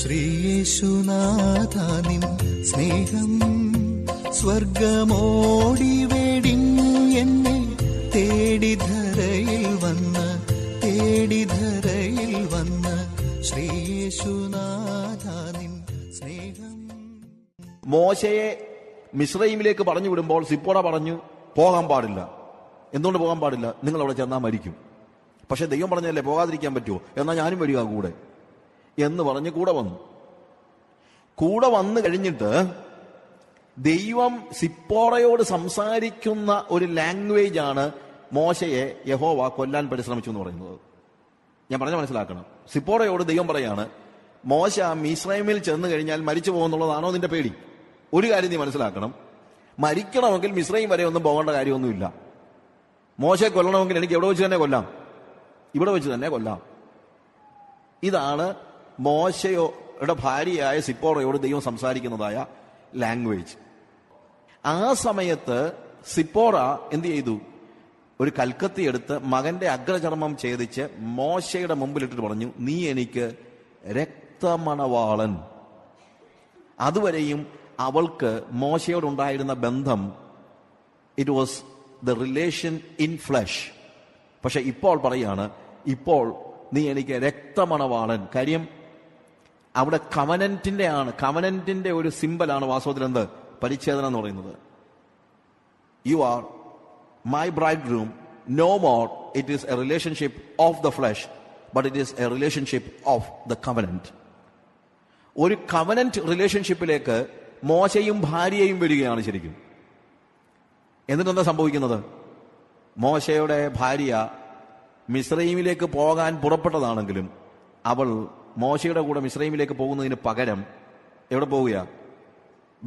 ശ്രീയേശുനാഥാനിൻ സ്നേഹം സ്വർഗമോടി വെടിഞ്ഞു എന്നെ തേടിധരയിൽ വന്ന് ശ്രീയേശുനാഥാനിൻ സ്നേഹം. മോശയെ മിസ്രയീമിലേക്ക് പറഞ്ഞു വിടുമ്പോൾ സിപ്പോറ പറഞ്ഞു പോകാൻ പാടില്ല. എന്തുകൊണ്ട് പോകാൻ പാടില്ല? നിങ്ങൾ അവിടെ ചെന്നാൽ മരിക്കും. പക്ഷെ ദൈവം പറഞ്ഞല്ലേ പോകാതിരിക്കാൻ പറ്റുമോ? എന്നാൽ ഞാനും വരിക കൂടെ എന്ന് പറഞ്ഞ് കൂടെ വന്നു കഴിഞ്ഞിട്ട് ദൈവം സിപ്പോറയോട് സംസാരിക്കുന്ന ഒരു ലാംഗ്വേജ് ആണ് മോശയെ യഹോവ കൊല്ലാൻ പരിശ്രമിച്ചു എന്ന് പറയുന്നത്. ഞാൻ പറഞ്ഞ മനസ്സിലാക്കണം. സിപ്പോറയോട് ദൈവം പറയാണ്, മോശ മിസ്രയീമിൽ ചെന്ന് കഴിഞ്ഞാൽ മരിച്ചു പോകുന്നുള്ളതാണോ നിന്റെ പേടി? ഒരു കാര്യം നീ മനസ്സിലാക്കണം, മരിക്കണമെങ്കിൽ മിസ്രയീം വരെ ഒന്നും പോകേണ്ട കാര്യമൊന്നുമില്ല. മോശയെ കൊല്ലണമെങ്കിൽ എനിക്ക് എവിടെ വെച്ച് തന്നെ കൊല്ലാം, ഇവിടെ വെച്ച് തന്നെ കൊല്ലാം. ഇതാണ് മോശയുടെ ഭാര്യയായ സിപ്പോറയോട് ദൈവം സംസാരിക്കുന്നതായ ലാംഗ്വേജ്. ആ സമയത്ത് സിപ്പോറ എന്ത് ചെയ്തു? ഒരു കൽക്കത്തി എടുത്ത് മകന്റെ അഗ്രചർമ്മം ഛേദിച്ച് മോശയുടെ മുമ്പിലിട്ടിട്ട് പറഞ്ഞു, നീ എനിക്ക് രക്തമണവാളൻ. അതുവരെയും അവൾക്ക് മോശയോടുണ്ടായിരുന്ന ബന്ധം it was the relation in flesh. പക്ഷെ ഇപ്പോൾ പറയാണ്, ഇപ്പോൾ നീ എനിക്ക് രക്തമണവാളൻ. കാര്യം അവിടെ കവനന്റിന്റെ ഒരു സിമ്പലാണ് വാസ്തവത്തിൽ എന്ത്? പരിച്ഛേദന എന്ന് പറയുന്നത്. You are my bridegroom, no more it is a relationship of the flesh, but it is a relationship of the covenant. ഒരു കവനന്റ് റിലേഷൻഷിപ്പിലേക്ക് മോശയും ഭാര്യയും വരികയാണ് ശരിക്കും. എന്നിട്ടെന്താ സംഭവിക്കുന്നത്? മോശയുടെ ഭാര്യ മിസ്രയീമിലേക്ക് പോകാൻ പുറപ്പെട്ടതാണെങ്കിലും അവൾ മോശയുടെ കൂടെ മിസ്രയീമിലേക്ക് പോകുന്നതിന് പകരം എവിടെ പോവുക?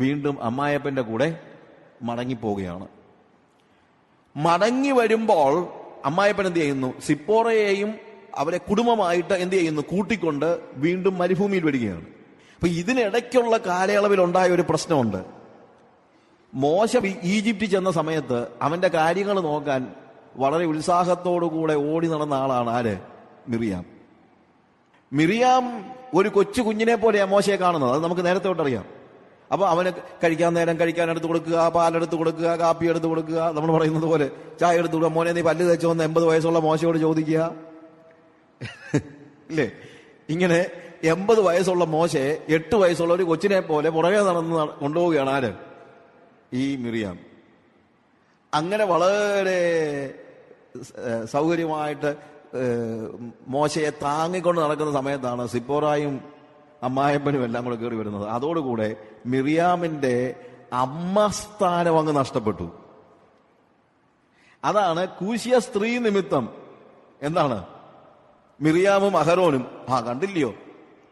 വീണ്ടും അമ്മായപ്പന്റെ കൂടെ മടങ്ങിപ്പോവുകയാണ്. മടങ്ങി വരുമ്പോൾ അമ്മായപ്പൻ എന്ത് ചെയ്യുന്നു? സിപ്പോറയെയും അവരെ കുടുംബമായിട്ട് എന്ത് ചെയ്യുന്നു? കൂട്ടിക്കൊണ്ട് വീണ്ടും മരുഭൂമിയിൽ വരികയാണ്. അപ്പൊ ഇതിനിടയ്ക്കുള്ള കാലയളവിൽ ഉണ്ടായ ഒരു പ്രശ്നമുണ്ട്. മോശ ഈജിപ്തിൽ ചെന്ന സമയത്ത് അവന്റെ കാര്യങ്ങൾ നോക്കാൻ വളരെ ഉത്സാഹത്തോടുകൂടെ ഓടി നടന്ന ആളാണ് ആര്? മിറിയാം ഒരു കൊച്ചു കുഞ്ഞിനെ പോലെയാണ് മോശയെ കാണുന്നത്. അത് നമുക്ക് നേരത്തെ തൊട്ടറിയാം. അപ്പൊ അവന് കഴിക്കാൻ നേരം കഴിക്കാൻ എടുത്ത് കൊടുക്കുക, പാലെടുത്ത് കൊടുക്കുക, കാപ്പി എടുത്ത് കൊടുക്കുക, നമ്മൾ പറയുന്നത് പോലെ ചായ എടുത്ത് കൊടുക്കുക. മോനെ നീ പല്ല് തേച്ച് വന്ന് 80 വയസ്സുള്ള മോശയോട് ചോദിക്കുക, ഇല്ലേ? ഇങ്ങനെ 80 വയസ്സുള്ള മോശയെ 8 വയസ്സുള്ള ഒരു കൊച്ചിനെ പോലെ പുറകെ നടന്ന് കൊണ്ടുപോവുകയാണ് ആര്? ഈ മിറിയാം. അങ്ങനെ വളരെ സൗകര്യമായിട്ട് മോശയെ താങ്ങിക്കൊണ്ട് നടക്കുന്ന സമയത്താണ് സിപ്പോറായും അമ്മായപ്പനും എല്ലാം കൂടെ കയറി വരുന്നത്. അതോടുകൂടെ മിറിയാമിന്റെ അമ്മ സ്ഥാനം അങ്ങ് നഷ്ടപ്പെട്ടു. അതാണ് കൂശ്യ സ്ത്രീ നിമിത്തം എന്താണ് മിറിയാമും അഹരോനും കണ്ടില്ലയോ,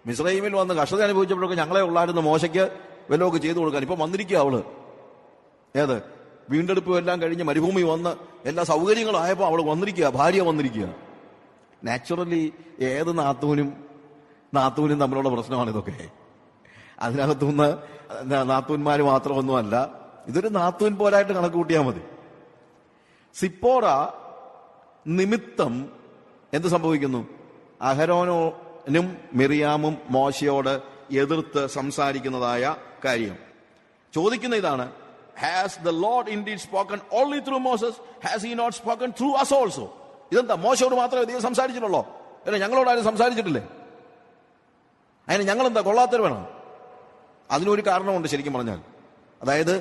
മിസ്രയീമിൽ വന്ന് കഷ്ടത അനുഭവിച്ചപ്പോഴൊക്കെ ഞങ്ങളെ ഉള്ളായിരുന്നു മോശയ്ക്ക് വല്ലതൊക്കെ ചെയ്തു കൊടുക്കാൻ. ഇപ്പൊ വന്നിരിക്കുക അവള്. ഏത്? വീണ്ടെടുപ്പും എല്ലാം കഴിഞ്ഞ് മരുഭൂമി വന്ന് എല്ലാ സൗകര്യങ്ങളായപ്പോ അവള് വന്നിരിക്കുക, ഭാര്യ വന്നിരിക്കുക. നാച്ചുറലി ഏത് നാത്തൂനും തമ്മിലുള്ള പ്രശ്നമാണ് ഇതൊക്കെ. അതിനകത്തുനിന്ന് നാത്തൂന്മാര് മാത്രമൊന്നുമല്ല, ഇതൊരു നാത്തൂൻ പോലായിട്ട് കണക്ക് കൂട്ടിയാൽ മതി. സിപ്പോറ നിമിത്തം എന്ത് സംഭവിക്കുന്നു? അഹരോനും മിറിയാമും മോശയോട് എതിർത്ത് സംസാരിക്കുന്നതായ കാര്യം ചോദിക്കുന്ന ഇതാണ്, has the Lord indeed spoken only through Moses, has he not spoken through us also? ഇതെന്താ, മോശയോട് മാത്രമേ ദൈവം സംസാരിച്ചിട്ടുള്ളോ? അല്ല, ഞങ്ങളോട് ആരും സംസാരിച്ചിട്ടില്ലേ? അതിന് ഞങ്ങളെന്താ കൊള്ളാത്തവർ വേണം? അതിനൊരു കാരണമുണ്ട് ശരിക്കും പറഞ്ഞാൽ. അതായത്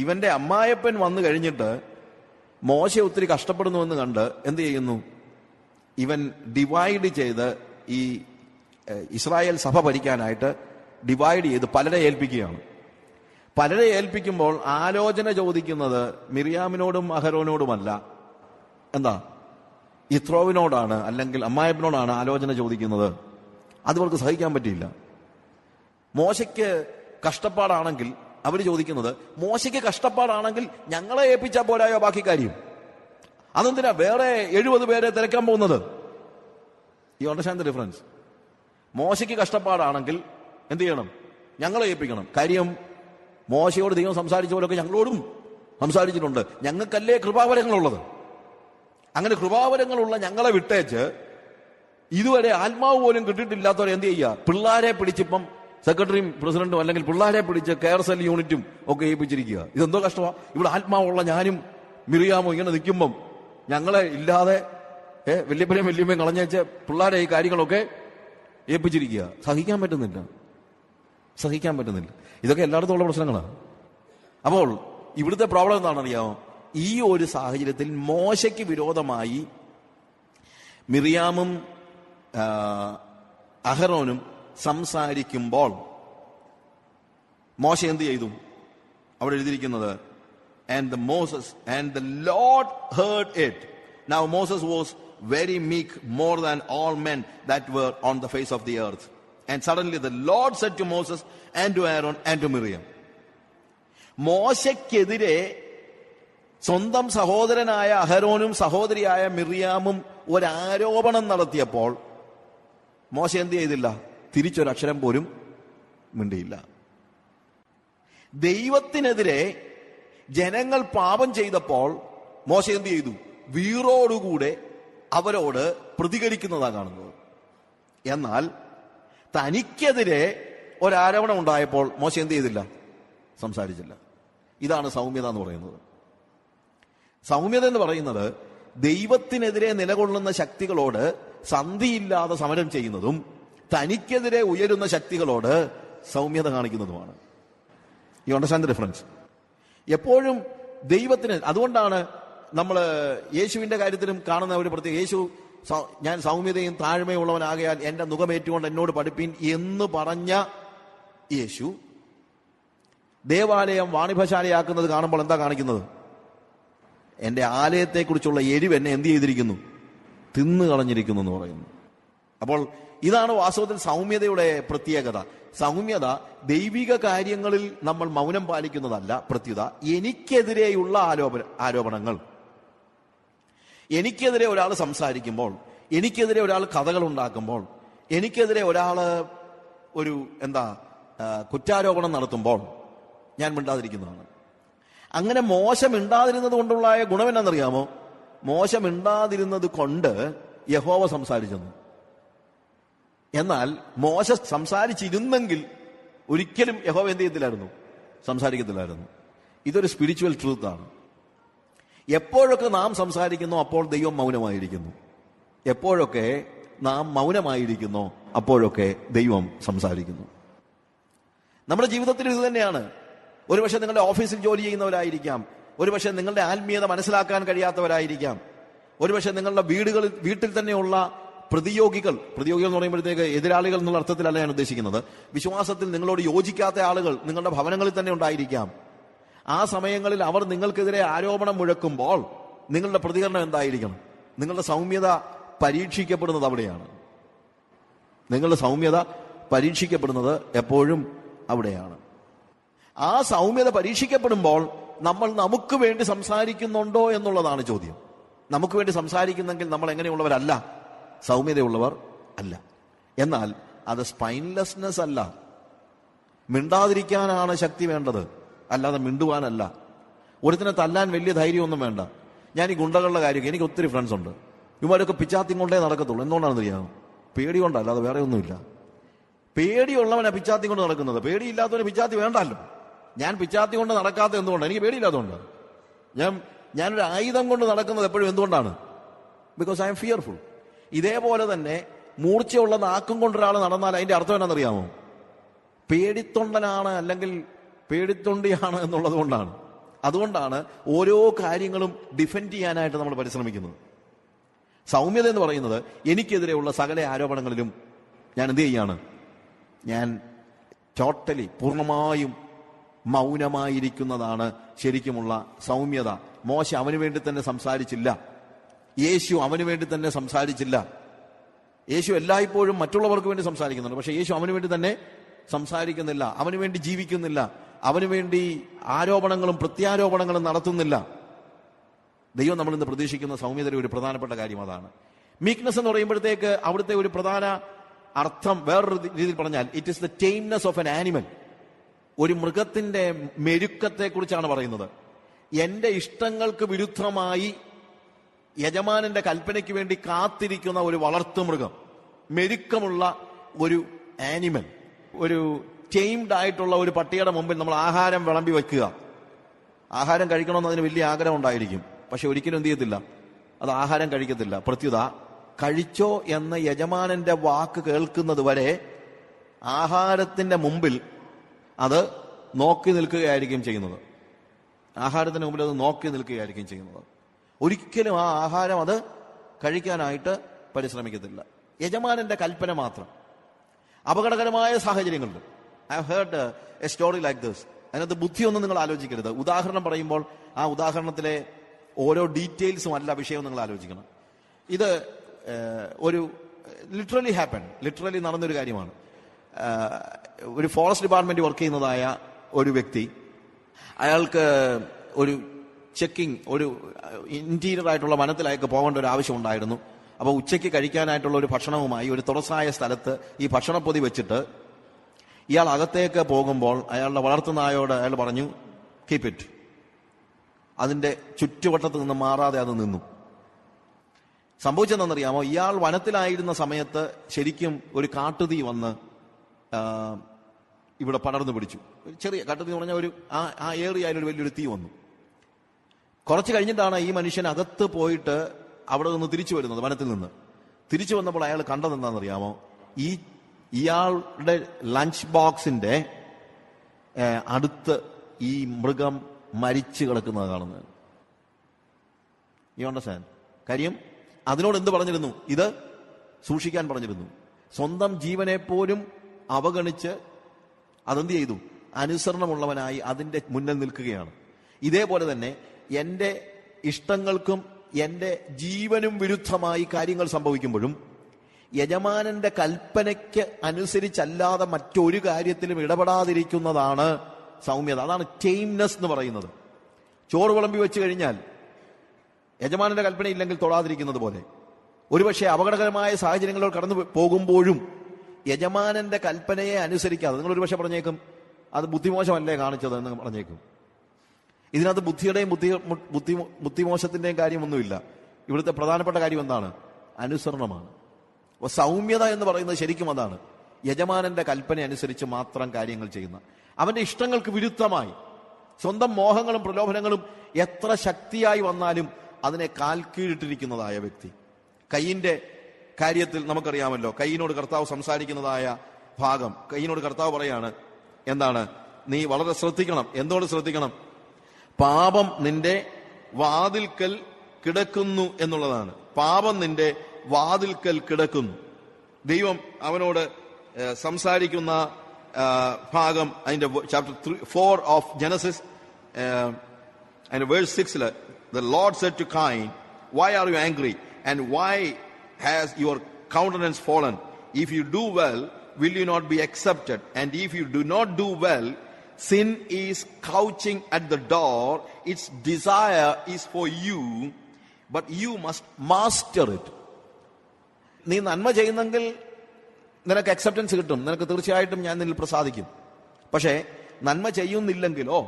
ഇവന്റെ അമ്മായപ്പൻ വന്നു കഴിഞ്ഞിട്ട് മോശ ഒത്തിരി കഷ്ടപ്പെടുന്നുവെന്ന് കണ്ട് എന്ത് ചെയ്യുന്നു? ഇവൻ ഡിവൈഡ് ചെയ്ത് ഈ ഇസ്രായേൽ സഭ ഭരിക്കാനായിട്ട് ഡിവൈഡ് ചെയ്ത് പലരെ ഏൽപ്പിക്കുകയാണ്. പലരെ ഏൽപ്പിക്കുമ്പോൾ ആലോചന ചോദിക്കുന്നത് മിറിയാമിനോടും അഹരോനോടുമല്ല, എന്താ, യിത്രോവിനോടാണ്, അല്ലെങ്കിൽ അമ്മായപ്പനോടാണ് ആലോചന ചോദിക്കുന്നത്. അതുവർക്ക് സഹിക്കാൻ പറ്റിയില്ല. മോശയ്ക്ക് കഷ്ടപ്പാടാണെങ്കിൽ അവർ ചോദിക്കുന്നത്, മോശയ്ക്ക് കഷ്ടപ്പാടാണെങ്കിൽ ഞങ്ങളെ ഏൽപ്പിച്ചാൽ പോരായോ ബാക്കി കാര്യം? അതെന്തിനാ വേറെ 70 പേരെ തിരക്കാൻ പോകുന്നത്? You understand the difference? മോശയ്ക്ക് കഷ്ടപ്പാടാണെങ്കിൽ എന്ത് ചെയ്യണം? ഞങ്ങളെ ഏൽപ്പിക്കണം. കാര്യം മോശയോട് ദൈവം സംസാരിച്ച പോലൊക്കെ ഞങ്ങളോടും സംസാരിച്ചിട്ടുണ്ട്. ഞങ്ങൾക്കല്ലേ കൃപാവരങ്ങളുള്ളത്. അങ്ങനെ കൃപാവരങ്ങളുള്ള ഞങ്ങളെ വിട്ടേച്ച് ഇതുവരെ ആത്മാവ് പോലും കിട്ടിയിട്ടില്ലാത്തവരെ എന്ത് ചെയ്യുക? പിള്ളാരെ പിടിച്ചിപ്പം സെക്രട്ടറിയും പ്രസിഡന്റും അല്ലെങ്കിൽ പിള്ളാരെ പിടിച്ച് കെയർ സെൽ യൂണിറ്റും ഒക്കെ ഏൽപ്പിച്ചിരിക്കുക. ഇതെന്തോ കഷ്ടമാണ്. ഇവിടെ ആത്മാവുള്ള ഞാനും മിറിയാമോ ഇങ്ങനെ നിൽക്കുമ്പം ഞങ്ങളെ ഇല്ലാതെ വല്യപ്പനെയും കളഞ്ഞേച്ച് പിള്ളാരെ ഈ കാര്യങ്ങളൊക്കെ ഏൽപ്പിച്ചിരിക്കുക. സഹിക്കാൻ പറ്റുന്നില്ല. ഇതൊക്കെ എല്ലായിടത്തും ഉള്ള പ്രശ്നങ്ങളാണ്. അപ്പോൾ ഇവിടുത്തെ പ്രോബ്ലം എന്താണെന്നറിയാമോ? ഈ ഒരു സാഹചര്യത്തിൽ മോശയ്ക്ക് വിരോധമായി മിറിയാമും അഹരോനും സംസാരിക്കുമ്പോൾ മോശ എന്ത് ചെയ്തു? അവിടെ എഴുതിയിരിക്കുന്നത് and the Lord heard it. Now Moses was very meek, more than all men that were on the face of the earth. And suddenly the Lord said to Moses and to Aaron and to Miriam. മോശയ്ക്കെതിരെ സ്വന്തം സഹോദരനായ അഹരോനും സഹോദരിയായ മിറിയാമും ഒരാരോപണം നടത്തിയപ്പോൾ മോശ എന്ത് ചെയ്തില്ല? തിരിച്ചൊരക്ഷരം പോലും മിണ്ടിയില്ല. ദൈവത്തിനെതിരെ ജനങ്ങൾ പാപം ചെയ്തപ്പോൾ മോശ എന്ത് ചെയ്തു? വീറോടുകൂടെ അവരോട് പ്രതികരിക്കുന്നതാണ് കാണുന്നത്. എന്നാൽ തനിക്കെതിരെ ഒരാരോപണം ഉണ്ടായപ്പോൾ മോശ എന്ത് ചെയ്തില്ല? സംസാരിച്ചില്ല. ഇതാണ് സൗമ്യത എന്ന് പറയുന്നത്. സൗമ്യത എന്ന് പറയുന്നത് ദൈവത്തിനെതിരെ നിലകൊള്ളുന്ന ശക്തികളോട് സന്ധിയില്ലാതെ സമരം ചെയ്യുന്നതും തനിക്കെതിരെ ഉയരുന്ന ശക്തികളോട് സൗമ്യത കാണിക്കുന്നതുമാണ്. You understand the difference? എപ്പോഴും ദൈവത്തിന്, അതുകൊണ്ടാണ് നമ്മൾ യേശുവിന്റെ കാര്യത്തിലും കാണുന്ന ഒരു പ്രത്യേക, യേശു ഞാൻ സൗമ്യതയും താഴ്മയുള്ളവനാകയാൽ എന്റെ മുഖമേറ്റുകൊണ്ട് എന്നോട് പഠിപ്പീൻ എന്ന് പറഞ്ഞ യേശു ദേവാലയം വാണിഭശാലയാക്കുന്നത് കാണുമ്പോൾ എന്താ കാണിക്കുന്നത്? എന്റെ ആലയത്തെക്കുറിച്ചുള്ള എരിവ് എന്നെ എന്ത് ചെയ്തിരിക്കുന്നു? തിന്നു കളഞ്ഞിരിക്കുന്നു എന്ന് പറയുന്നു. അപ്പോൾ ഇതാണ് വാസ്തവത്തിൽ സൗമ്യതയുടെ പ്രത്യേകത. സൗമ്യത ദൈവിക കാര്യങ്ങളിൽ നമ്മൾ മൗനം പാലിക്കുന്നതല്ല. പ്രത്യുത എനിക്കെതിരെയുള്ള ആരോപണങ്ങൾ, എനിക്കെതിരെ ഒരാൾ സംസാരിക്കുമ്പോൾ, എനിക്കെതിരെ ഒരാൾ കഥകൾ ഉണ്ടാക്കുമ്പോൾ, എനിക്കെതിരെ ഒരാൾ ഒരു കുറ്റാരോപണം നടത്തുമ്പോൾ ഞാൻ മിണ്ടാതിരിക്കുന്നതാണ്. അങ്ങനെ മോശമിണ്ടാതിരുന്നത് കൊണ്ടുള്ള ഗുണം എന്നാണെന്നറിയാമോ? മോശമിണ്ടാതിരുന്നത് കൊണ്ട് യഹോവ സംസാരിച്ചെന്നു. എന്നാൽ മോശ സംസാരിച്ചിരുന്നെങ്കിൽ ഒരിക്കലും യഹോവ എന്ത് ചെയ്യത്തില്ലായിരുന്നു? സംസാരിക്കത്തില്ലായിരുന്നു. ഇതൊരു സ്പിരിച്വൽ ട്രൂത്താണ്. എപ്പോഴൊക്കെ നാം സംസാരിക്കുന്നോ അപ്പോൾ ദൈവം മൗനമായിരിക്കുന്നു. എപ്പോഴൊക്കെ നാം മൗനമായിരിക്കുന്നോ അപ്പോഴൊക്കെ ദൈവം സംസാരിക്കുന്നു. നമ്മുടെ ജീവിതത്തിൽ ഇത് തന്നെയാണ്. ഒരുപക്ഷെ നിങ്ങളുടെ ഓഫീസിൽ ജോലി ചെയ്യുന്നവരായിരിക്കാം, ഒരുപക്ഷെ നിങ്ങളുടെ ആത്മീയത മനസ്സിലാക്കാൻ കഴിയാത്തവരായിരിക്കാം, ഒരുപക്ഷെ നിങ്ങളുടെ വീട്ടിൽ തന്നെയുള്ള പ്രതിയോഗികൾ എന്ന് പറയുമ്പോഴത്തേക്ക് എതിരാളികൾ എന്നുള്ള അർത്ഥത്തിലല്ല ഞാൻ ഉദ്ദേശിക്കുന്നത്. വിശ്വാസത്തിൽ നിങ്ങളോട് യോജിക്കാത്ത ആളുകൾ നിങ്ങളുടെ ഭവനങ്ങളിൽ തന്നെ ഉണ്ടായിരിക്കാം. ആ സമയങ്ങളിൽ അവർ നിങ്ങൾക്കെതിരെ ആരോപണം മുഴക്കുമ്പോൾ നിങ്ങളുടെ പ്രതികരണം എന്തായിരിക്കണം? നിങ്ങളുടെ സൗമ്യത പരീക്ഷിക്കപ്പെടുന്നത് അവിടെയാണ്. നിങ്ങളുടെ സൗമ്യത പരീക്ഷിക്കപ്പെടുന്നത് എപ്പോഴും അവിടെയാണ്. ആ സൗമ്യത പരീക്ഷിക്കപ്പെടുമ്പോൾ നമ്മൾ നമുക്ക് വേണ്ടി സംസാരിക്കുന്നുണ്ടോ എന്നുള്ളതാണ് ചോദ്യം. നമുക്ക് വേണ്ടി സംസാരിക്കുന്നെങ്കിൽ നമ്മൾ എങ്ങനെയുള്ളവരല്ല? സൗമ്യതയുള്ളവർ അല്ല. എന്നാൽ അത് സ്പൈൻലെസ്നെസ് അല്ല. മിണ്ടാതിരിക്കാനാണ് ശക്തി വേണ്ടത്, അല്ലാതെ മിണ്ടുവാനല്ല. ഒരുത്തിനെ തല്ലാൻ വലിയ ധൈര്യമൊന്നും വേണ്ട. ഞാൻ ഈ ഗുണ്ടകളുടെ കാര്യം, എനിക്ക് ഒത്തിരി ഫ്രണ്ട്സ് ഉണ്ട്. ഇവരൊക്കെ പിച്ചാത്തി കൊണ്ടേ നടക്കത്തുള്ളൂ. എന്തുകൊണ്ടാണെന്ന് അറിയാമോ? പേടി കൊണ്ടല്ല, അല്ലാതെ വേറെ ഒന്നുമില്ല. പേടിയുള്ളവനെ പിച്ചാത്തി കൊണ്ട് നടക്കുന്നത്. പേടിയില്ലാത്തവന് പിച്ചാത്തി വേണ്ടല്ലോ. ഞാൻ പിച്ചാത്തി കൊണ്ട് നടക്കാത്ത എന്തുകൊണ്ടാണ്? എനിക്ക് പേടിയില്ലാത്തതുകൊണ്ട്. ഞാനൊരു ആയുധം കൊണ്ട് നടക്കുന്നത് എപ്പോഴും എന്തുകൊണ്ടാണ്? Because I M fearful. ഇതേപോലെ തന്നെ മൂർച്ചയുള്ള നാക്കും കൊണ്ടൊരാൾ നടന്നാൽ അതിന്റെ അർത്ഥം എന്നാണെന്നറിയാമോ? പേടിത്തൊണ്ടനാണ് അല്ലെങ്കിൽ പേടിത്തൊണ്ടിയാണ് എന്നുള്ളത് കൊണ്ടാണ്. അതുകൊണ്ടാണ് ഓരോ കാര്യങ്ങളും ഡിഫെൻഡ് ചെയ്യാനായിട്ട് നമ്മൾ പരിശ്രമിക്കുന്നത്. സൗമ്യത എന്ന് പറയുന്നത് എനിക്കെതിരെയുള്ള സകല ആരോപണങ്ങളിലും ഞാൻ എന്ത് ചെയ്യാണ്? ഞാൻ ടോട്ടലി പൂർണ്ണമായും മൗനമായിരിക്കുന്നതാണ് ശരിക്കുമുള്ള സൗമ്യത. മോശ അവന് വേണ്ടി തന്നെ സംസാരിച്ചില്ല. യേശു അവന് വേണ്ടി തന്നെ സംസാരിച്ചില്ല. യേശു എല്ലായ്പ്പോഴും മറ്റുള്ളവർക്ക് വേണ്ടി സംസാരിക്കുന്നുണ്ട്. പക്ഷെ യേശു അവന് വേണ്ടി തന്നെ സംസാരിക്കുന്നില്ല. അവന് വേണ്ടി ജീവിക്കുന്നില്ല. അവന് വേണ്ടി ആരോപണങ്ങളും പ്രത്യാരോപണങ്ങളും നടത്തുന്നില്ല. ദൈവം നമ്മൾ ഇന്ന് പ്രതീക്ഷിക്കുന്ന സൗമ്യതയുടെ ഒരു പ്രധാനപ്പെട്ട കാര്യം അതാണ്. മീക്നെസ് എന്ന് പറയുമ്പോഴത്തേക്ക് അവിടുത്തെ ഒരു പ്രധാന അർത്ഥം വേറൊരു രീതിയിൽ പറഞ്ഞാൽ it is the tameness of an animal. ഒരു മൃഗത്തിന്റെ മെരുക്കത്തെ കുറിച്ചാണ് പറയുന്നത്. എന്റെ ഇഷ്ടങ്ങൾക്ക് വിരുദ്ധമായി യജമാനന്റെ കൽപ്പനയ്ക്ക് വേണ്ടി കാത്തിരിക്കുന്ന ഒരു വളർത്തു മൃഗം. മെരുക്കമുള്ള ഒരു ആനിമൽ, ഒരു ടൈംഡ് ആയിട്ടുള്ള ഒരു പട്ടിയുടെ മുമ്പിൽ നമ്മൾ ആഹാരം വിളമ്പി വെക്കുക. ആഹാരം കഴിക്കണമെന്ന് അതിന് വലിയ ആഗ്രഹം ഉണ്ടായിരിക്കും, പക്ഷെ ഒരിക്കലും എന്ത് ചെയ്യത്തില്ല, അത് ആഹാരം കഴിക്കത്തില്ല. പ്രത്യുത കഴിച്ചോ എന്ന യജമാനന്റെ വാക്ക് കേൾക്കുന്നത് വരെ ആഹാരത്തിന്റെ മുമ്പിൽ അത് നോക്കി നിൽക്കുകയായിരിക്കും ചെയ്യുന്നത്. ആഹാരത്തിന് മുമ്പിൽ അത് നോക്കി നിൽക്കുകയായിരിക്കും ചെയ്യുന്നത്. ഒരിക്കലും ആ ആഹാരം അത് കഴിക്കാനായിട്ട് പരിശ്രമിക്കത്തില്ല. യജമാനന്റെ കൽപ്പന മാത്രം. അപകടകരമായ സാഹചര്യങ്ങളുണ്ട്. I have heard A story like this. അതിനകത്ത് ബുദ്ധിയൊന്നും നിങ്ങൾ ആലോചിക്കരുത്. ഉദാഹരണം പറയുമ്പോൾ ആ ഉദാഹരണത്തിലെ ഓരോ ഡീറ്റെയിൽസും അല്ല വിഷയവും നിങ്ങൾ ആലോചിക്കണം. ഇത് ഒരു ലിറ്ററലി നടന്നൊരു കാര്യമാണ്. ഒരു ഫോറസ്റ്റ് ഡിപ്പാർട്ട്മെന്റ് വർക്ക് ചെയ്യുന്നതായ ഒരു വ്യക്തി, അയാൾക്ക് ഒരു ചെക്കിംഗ്, ഒരു ഇന്റീരിയർ ആയിട്ടുള്ള വനത്തിൽ അയാൾക്ക് പോകേണ്ട ഒരു ആവശ്യം ഉണ്ടായിരുന്നു. അപ്പോൾ ഉച്ചയ്ക്ക് കഴിക്കാനായിട്ടുള്ള ഒരു ഭക്ഷണവുമായി ഒരു തുറസായ സ്ഥലത്ത് ഈ ഭക്ഷണപ്പൊതി വെച്ചിട്ട് ഇയാൾ അകത്തേക്ക് പോകുമ്പോൾ അയാളുടെ വളർത്തുനായോട് അയാൾ പറഞ്ഞു, കീപ് ഇറ്റ്. അതിന്റെ ചുറ്റുവട്ടത്ത് നിന്ന് മാറാതെ അത് നിന്നു. സംഭവിച്ചതെന്നറിയാമോ? ഇയാൾ വനത്തിലായിരുന്ന സമയത്ത് ശരിക്കും ഒരു കാട്ടുതീ വന്ന് ഇവിടെ പടർന്നു പിടിച്ചു. ചെറിയ കാട്ടുതീ എന്ന് പറഞ്ഞാൽ ഒരു ആ ഏറിയയിൽ ഒരു വലിയൊരു തീ വന്നു. കുറച്ച് കഴിഞ്ഞിട്ടാണ് ഈ മനുഷ്യൻ അകത്ത് പോയിട്ട് അവിടെ നിന്ന് തിരിച്ചു വരുന്നത്. വനത്തിൽ നിന്ന് തിരിച്ചു വന്നപ്പോൾ അയാൾ കണ്ടത് എന്താണെന്നറിയാമോ? ഇയാളുടെ ലഞ്ച് ബോക്സിന്റെ അടുത്ത് ഈ മൃഗം മരിച്ചു കിടക്കുന്നത് കാണുന്നത്. You understand? കാര്യം അതിനോട് എന്ത് പറഞ്ഞിരുന്നു? ഇത് സൂക്ഷിക്കാൻ പറഞ്ഞിരുന്നു. സ്വന്തം ജീവനെ പോലും അവഗണിച്ച് അതെന്ത് ചെയ്തു? അനുസരണമുള്ളവനായി അതിന്റെ മുന്നിൽ നിൽക്കുകയാണ്. ഇതേപോലെ തന്നെ എന്റെ ഇഷ്ടങ്ങൾക്കും എന്റെ ജീവനും വിരുദ്ധമായി കാര്യങ്ങൾ സംഭവിക്കുമ്പോഴും യജമാനന്റെ കൽപ്പനയ്ക്ക് അനുസരിച്ചല്ലാതെ മറ്റൊരു കാര്യത്തിലും ഇടപെടാതിരിക്കുന്നതാണ് സൗമ്യത. അതാണ് ടൈംനെസ് എന്ന് പറയുന്നത്. ചോറ് വിളമ്പി വെച്ച് കഴിഞ്ഞാൽ യജമാനന്റെ കൽപ്പനയില്ലെങ്കിൽ തൊടാതിരിക്കുന്നത് പോലെ, ഒരുപക്ഷെ അപകടകരമായ സാഹചര്യങ്ങളിലൂടെ കടന്നു പോകുമ്പോഴും യജമാനന്റെ കൽപ്പനയെ അനുസരിക്കാതെ, നിങ്ങൾ ഒരുപക്ഷെ പറഞ്ഞേക്കും അത് ബുദ്ധിമോശമല്ലേ കാണിച്ചത് എന്ന് പറഞ്ഞേക്കും. ഇതിനകത്ത് ബുദ്ധിയുടെയും ബുദ്ധിമോശത്തിന്റെയും കാര്യമൊന്നുമില്ല. ഇവിടുത്തെ പ്രധാനപ്പെട്ട കാര്യം എന്താണ്? അനുസരണമാണ്. അപ്പോൾ സൗമ്യത എന്ന് പറയുന്നത് ശരിക്കും അതാണ്. യജമാനന്റെ കൽപ്പന അനുസരിച്ച് മാത്രം കാര്യങ്ങൾ ചെയ്യുന്ന, അവന്റെ ഇഷ്ടങ്ങൾക്ക് വിരുദ്ധമായി സ്വന്തം മോഹങ്ങളും പ്രലോഭനങ്ങളും എത്ര ശക്തിയായി വന്നാലും അതിനെ കാൽക്കീഴിട്ടിരിക്കുന്നതായ വ്യക്തി. കയ്യിന്റെ കാര്യത്തിൽ നമുക്കറിയാമല്ലോ, കയ്യിനോട് കർത്താവ് സംസാരിക്കുന്നതായ ഭാഗം. കയ്യിനോട് കർത്താവ് പറയാണ്, എന്താണ്? നീ വളരെ ശ്രദ്ധിക്കണം. എന്തുകൊണ്ട് ശ്രദ്ധിക്കണം? പാപം നിന്റെ വാതിൽക്കൽ കിടക്കുന്നു എന്നുള്ളതാണ്. പാപം നിന്റെ വാതിൽക്കൽ കിടക്കുന്നു. ദൈവം അവനോട് സംസാരിക്കുന്ന ഭാഗം അതിന്റെ ചാപ്റ്റർ 4 ഓഫ് ജനസിസ് അതിന്റെ verse 6 the Lord said to Cain, why are you angry and why has your countenance fallen? If you do well, will you not be accepted? And if you do not do well, sin is crouching at the door. Its desire is for you, but you must master it. നീ നന്മ ചെയ്യുന്നെങ്കിൽ നിനക്ക് acceptance കിട്ടും. നിനക്ക് തീർച്ചയായിട്ടും ഞാൻ നിന്നിൽ പ്രസാദിക്കും. പക്ഷേ നന്മ ചെയ്യുന്നില്ലെങ്കിലോ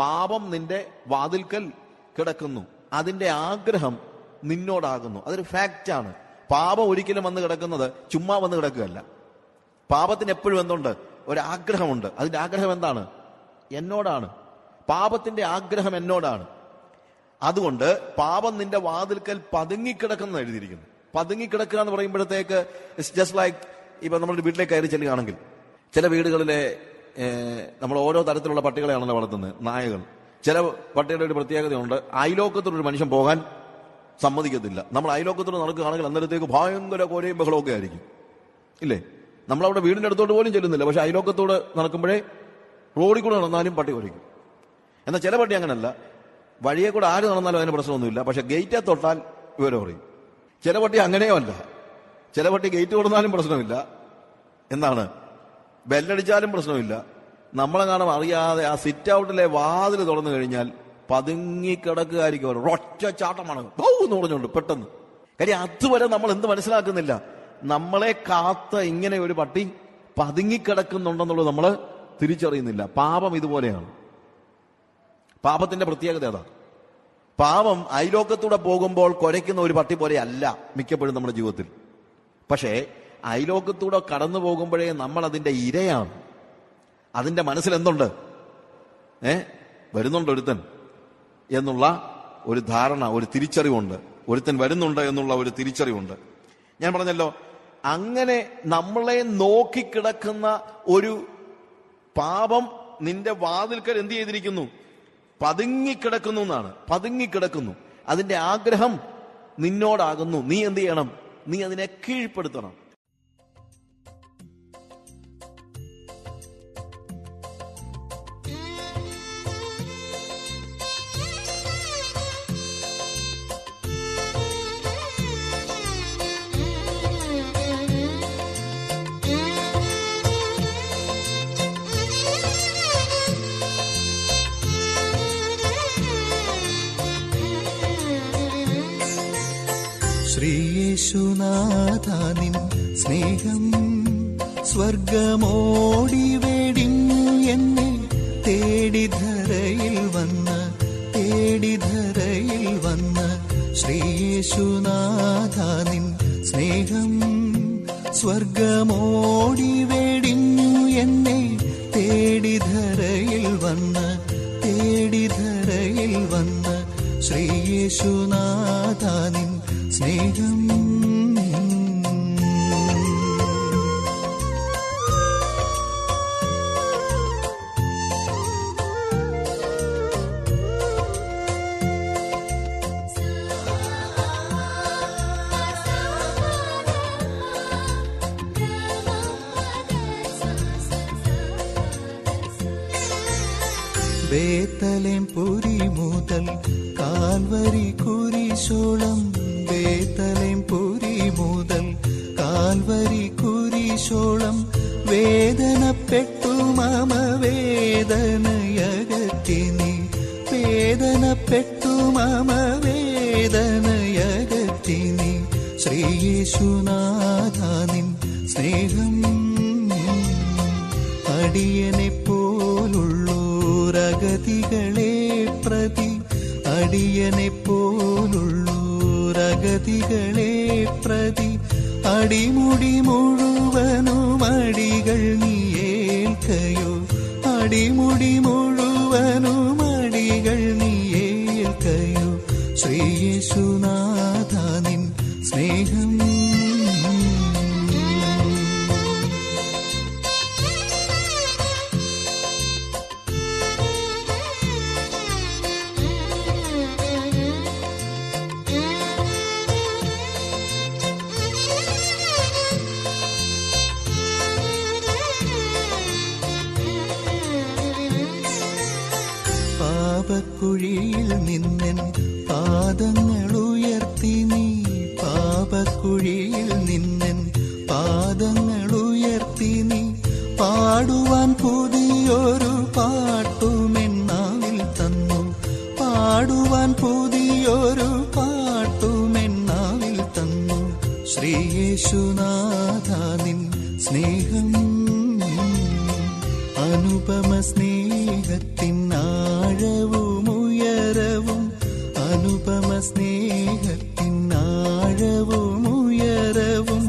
പാപം നിന്റെ വാതിൽക്കൽ കിടക്കുന്നു. അതിന്റെ ആഗ്രഹം നിന്നോടാകുന്നു. അതൊരു ഫാക്റ്റാണ്. പാപം ഒരിക്കലും വന്ന് കിടക്കുന്നത് ചുമ്മാ വന്ന് കിടക്കുകയല്ല. പാപത്തിന് എപ്പോഴും എന്തുണ്ട്? ഒരാഗ്രഹമുണ്ട്. അതിന്റെ ആഗ്രഹം എന്താണ്? എന്നോടാണ്. പാപത്തിന്റെ ആഗ്രഹം എന്നോടാണ്. അതുകൊണ്ട് പാപം നിന്റെ വാതിൽക്കൽ പതുങ്ങിക്കിടക്കുന്ന എഴുതിയിരിക്കുന്നു. പതുങ്ങിക്കിടക്കുക എന്ന് പറയുമ്പോഴത്തേക്ക് ഇറ്റ്സ് ജസ്റ്റ് ലൈക്ക്, ഇപ്പൊ നമ്മുടെ വീട്ടിലേക്ക് കയറി ചെല്ലുകയാണെങ്കിൽ ചില വീടുകളിലെ നമ്മൾ ഓരോ തരത്തിലുള്ള പട്ടികളെയാണല്ലോ വളർത്തുന്നത്, നായകൾ. ചില പട്ടിയുടെ ഒരു പ്രത്യേകതയുണ്ട്, അയലോക്കത്തോടൊരു മനുഷ്യൻ പോകാൻ സമ്മതിക്കത്തില്ല. നമ്മൾ അയലോക്കത്തോട് നടക്കുകയാണെങ്കിൽ അന്നേരത്തേക്ക് ഭയങ്കര കോരയും ബഹളമൊക്കെ ആയിരിക്കും, ഇല്ലേ? നമ്മളവിടെ വീടിന്റെ അടുത്തോട്ട് പോലും ചെല്ലുന്നില്ല, പക്ഷെ അയലോക്കത്തോട് നടക്കുമ്പോഴേ റോഡിൽ കൂടെ നടന്നാലും പട്ടി കുരയ്ക്കും. എന്നാൽ ചില പട്ടി അങ്ങനല്ല, വഴിയെ കൂടെ ആര് നടന്നാലും അതിന് പ്രശ്നമൊന്നുമില്ല, പക്ഷെ ഗേറ്റെ തൊട്ടാൽ വിവരം പറയും. ചില പട്ടി അങ്ങനെയോ അല്ല, ചില പട്ടി ഗേറ്റ് കൊടുത്താലും പ്രശ്നമില്ല, എന്താണ് ബെല്ലടിച്ചാലും പ്രശ്നമില്ല. നമ്മളെ കാണാൻ അറിയാതെ ആ സിറ്റ് ഔട്ടിലെ വാതിൽ തുറന്നു കഴിഞ്ഞാൽ പതുങ്ങിക്കിടക്കുകയായിരിക്കും. ഒറ്റ ചാട്ടമാണ് എന്ന് പറഞ്ഞുകൊണ്ട് പെട്ടെന്ന്. കാര്യം അതുവരെ നമ്മൾ എന്ത് മനസ്സിലാക്കുന്നില്ല, നമ്മളെ കാത്ത് ഇങ്ങനെ ഒരു പട്ടി പതുങ്ങിക്കിടക്കുന്നുണ്ടെന്നുള്ളത് നമ്മൾ തിരിച്ചറിയുന്നില്ല. പാപം ഇതുപോലെയാണ്. പാപത്തിന്റെ പ്രത്യേകത അതാണ്. പാപം അയലോക്കത്തൂടെ പോകുമ്പോൾ കുരയ്ക്കുന്ന ഒരു പട്ടി പോലെ അല്ല മിക്കപ്പോഴും നമ്മുടെ ജീവിതത്തിൽ. പക്ഷേ അയലോക്കത്തൂടെ കടന്നു പോകുമ്പോഴേ നമ്മൾ അതിന്റെ ഇരയാണ്. അതിന്റെ മനസ്സിൽ എന്തുണ്ട്? വരുന്നുണ്ട് ഒരുത്തൻ എന്നുള്ള ഒരു ധാരണ, ഒരു തിരിച്ചറിവുണ്ട്. ഒരുത്തൻ വരുന്നുണ്ട് എന്നുള്ള ഒരു തിരിച്ചറിവുണ്ട്. ഞാൻ പറഞ്ഞല്ലോ, അങ്ങനെ നമ്മളെ നോക്കിക്കിടക്കുന്ന ഒരു പാപം നിന്റെ വാതിൽക്കൽ എന്ത് ചെയ്തിരിക്കുന്നു? പതുങ്ങിക്കിടക്കുന്നു എന്നാണ്. പതുങ്ങിക്കിടക്കുന്നു. അതിന്റെ ആഗ്രഹം നിന്നോടാകുന്നു. നീ എന്ത് ചെയ്യണം? നീ അതിനെ കീഴ്പ്പെടുത്തണം. ശ്രീയേശുനാഥാനിൻ സ്നേഹം സ്വർഗമോടി വെടിഞ്ഞു എന്നെ തേടിധരയിൽ വന്ന് ശ്രീയേശുനാഥാനിൻ സ്നേഹം സ്വർഗമോടി വെടിഞ്ഞു എന്നെ തേടിധരയിൽ വന്ന് ശ്രീയേശുനാഥാനിൻ സ്നേഹം. ബേത്തലേം പുരി മുതൽ കാൽവരി കുരിശോളം, ബേത്തലേം പുരി മുതൽ കാൽവരി കുരിശോളം വേദനപ്പെട്ടു മമ വേദനയകറ്റി നീ, വേദനപ്പെട്ടു മമ വേദനയകറ്റി നീ. ശ്രീയേശുനാഥാനിൻ സ്നേഹം അടിയനെ പോലുള്ളോരഗതികളെ പ്രതി, അടിയനെ പോലുള്ളോരഗതികളെ പ്രതി അടിമുടി മുഴുവനും അടികൾ നീ ഏൽക്കയോ, അടിമുടി മുഴുവനും അടികൾ നീ ഏൽക്കയോ. ശ്രീയേശുനാഥാനിൻ സ്നേഹം പാപക്കുഴിയിൽ നിന്നെൻ പാദങ്ങളുയർത്തി നീ, പാപക്കുഴിയിൽ നിന്നെൻ പാദങ്ങളുയർത്തി നീ. പാടുവാൻ പുതിയൊരു പാട്ടുമെന്നാവിൽ തന്നു, പാടുവാൻ പുതിയൊരു പാട്ടുമെന്നാവിൽ തന്നു. ശ്രീയേശുനാഥാനിൻ സ്നേഹം അനുപമ സ്നേഹത്തിൻ ആഴവും ഉയരവും, അനുപമ സ്നേഹത്തിൻ ആഴവും ഉയരവും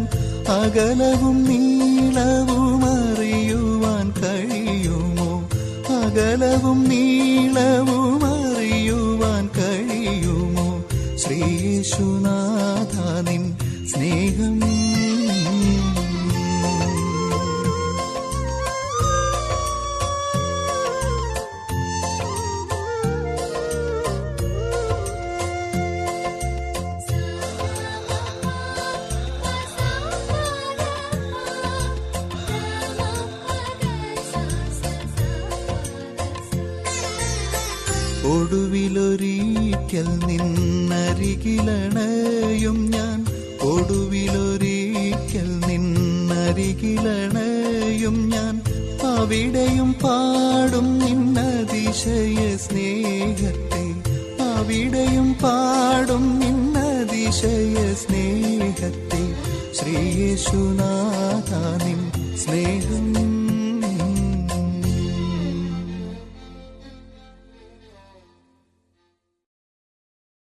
അകലവും നീളവും അറിയുവാൻ കഴിയുമോ, അകലവും നീളവും അറിയുവാൻ കഴിയുമോ. ശ്രീയേശുനാഥാനിൻ സ്നേഹം ഒടുവിലൊരിക്കൽ നിന്നരികിലണയും ഞാൻ, ഒടുവിലൊരിക്കൽ നിന്നരികിലണയും ഞാൻ. അവിടെയും പാടും നിന്നതിശയ സ്നേഹത്തെ, അവിടെയും പാടും നിന്നതിശയ സ്നേഹത്തെ. ശ്രീയേശുനാഥാനിൻ സ്നേഹം